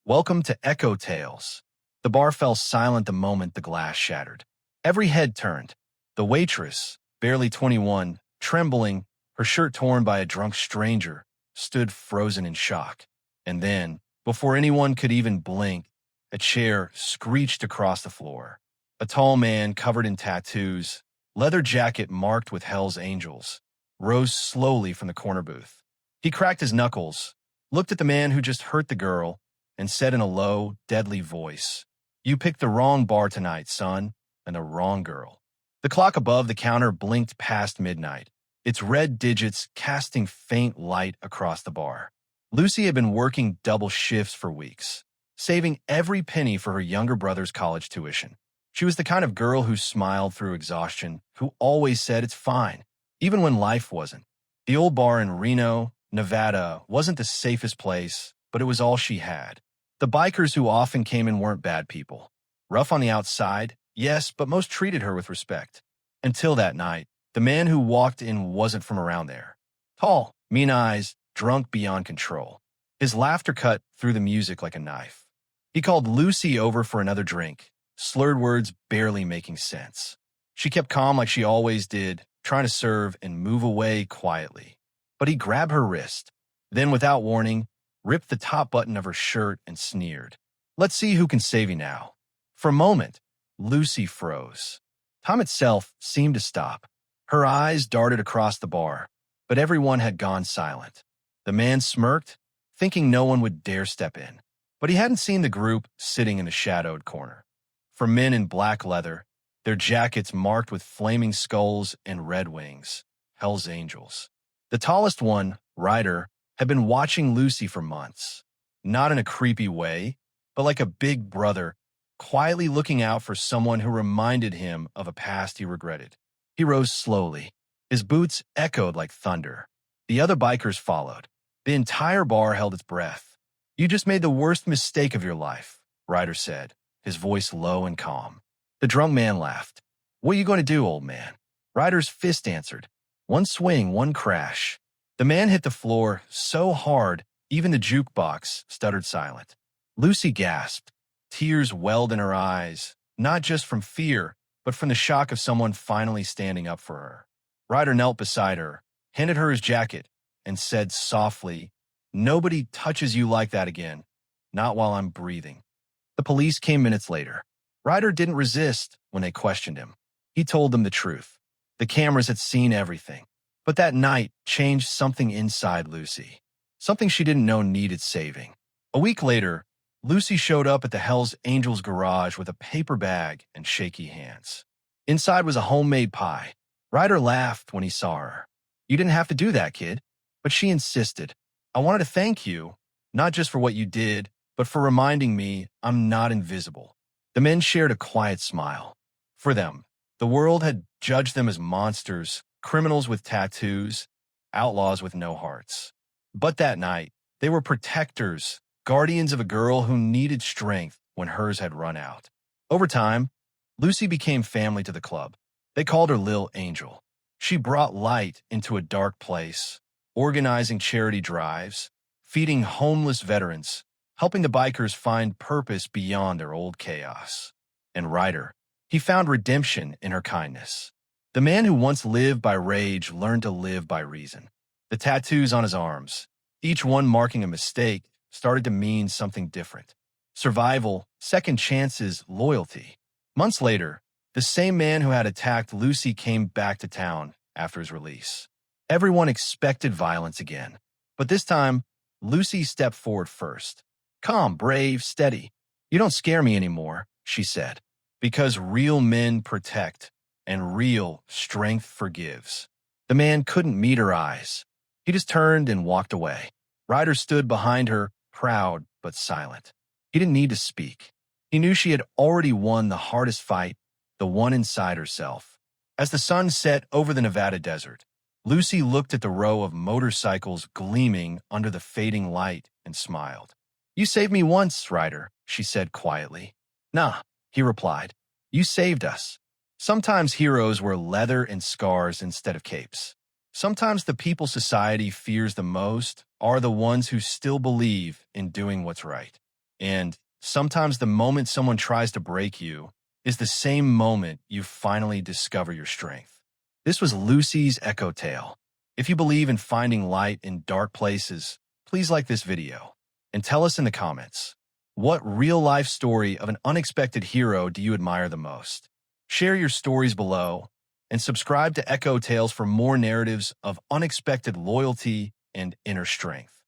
Welcome to Echo Tales. The bar fell silent the moment the glass shattered. Every head turned. The waitress, barely 21, trembling, her shirt torn by a drunk stranger, stood frozen in shock. And then, before anyone could even blink, a chair screeched across the floor. A tall man covered in tattoos, leather jacket marked with Hell's Angels, rose slowly from the corner booth. He cracked his knuckles, looked at the man who just hurt the girl, and said in a low, deadly voice, "You picked the wrong bar tonight, son, and the wrong girl." The clock above the counter blinked past midnight, its red digits casting faint light across the bar. Lucy had been working double shifts for weeks, saving every penny for her younger brother's college tuition. She was the kind of girl who smiled through exhaustion, who always said it's fine, even when life wasn't. The old bar in Reno, Nevada, wasn't the safest place, but it was all she had. The bikers who often came in weren't bad people. Rough on the outside, yes, but most treated her with respect. Until that night, the man who walked in wasn't from around there. Tall, mean eyes, drunk beyond control. His laughter cut through the music like a knife. He called Lucy over for another drink, slurred words barely making sense. She kept calm like she always did, trying to serve and move away quietly. But he grabbed her wrist, then without warning, ripped the top button of her shirt and sneered. "Let's see who can save you now." For a moment, Lucy froze. Time itself seemed to stop. Her eyes darted across the bar, but everyone had gone silent. The man smirked, thinking no one would dare step in. But he hadn't seen the group sitting in a shadowed corner. For men in black leather, their jackets marked with flaming skulls and red wings, Hell's Angels. The tallest one, Ryder, had been watching Lucy for months. Not in a creepy way, but like a big brother, quietly looking out for someone who reminded him of a past he regretted. He rose slowly. His boots echoed like thunder. The other bikers followed. The entire bar held its breath. "You just made the worst mistake of your life," Ryder said, his voice low and calm. The drunk man laughed. "What are you going to do, old man?" Ryder's fist answered. One swing, one crash. The man hit the floor so hard, even the jukebox stuttered silent. Lucy gasped. Tears welled in her eyes, not just from fear, but from the shock of someone finally standing up for her. Ryder knelt beside her, handed her his jacket, and said softly, "Nobody touches you like that again. Not while I'm breathing." The police came minutes later. Ryder didn't resist when they questioned him. He told them the truth. The cameras had seen everything. But that night changed something inside Lucy. Something she didn't know needed saving. A week later, Lucy showed up at the Hell's Angels garage with a paper bag and shaky hands. Inside was a homemade pie. Ryder laughed when he saw her. "You didn't have to do that, kid." But she insisted. "I wanted to thank you, not just for what you did, but for reminding me I'm not invisible." The men shared a quiet smile. For them, the world had judged them as monsters, criminals with tattoos, outlaws with no hearts. But that night, they were protectors, guardians of a girl who needed strength when hers had run out. Over time, Lucy became family to the club. They called her Lil Angel. She brought light into a dark place, organizing charity drives, feeding homeless veterans, helping the bikers find purpose beyond their old chaos. And Ryder, he found redemption in her kindness. The man who once lived by rage learned to live by reason. The tattoos on his arms, each one marking a mistake, started to mean something different. Survival, second chances, loyalty. Months later, the same man who had attacked Lucy came back to town after his release. Everyone expected violence again. But this time, Lucy stepped forward first. "Calm, brave, steady. You don't scare me anymore," she said. "Because real men protect. And real strength forgives." The man couldn't meet her eyes. He just turned and walked away. Ryder stood behind her, proud but silent. He didn't need to speak. He knew she had already won the hardest fight, the one inside herself. As the sun set over the Nevada desert, Lucy looked at the row of motorcycles gleaming under the fading light and smiled. "You saved me once, Ryder," she said quietly. "Nah," he replied. "You saved us." Sometimes heroes wear leather and scars instead of capes. Sometimes the people society fears the most are the ones who still believe in doing what's right. And sometimes the moment someone tries to break you is the same moment you finally discover your strength. This was Lucy's Echo Tale. If you believe in finding light in dark places, please like this video and tell us in the comments, what real-life story of an unexpected hero do you admire the most? Share your stories below and subscribe to Echo Tales for more narratives of unexpected loyalty and inner strength.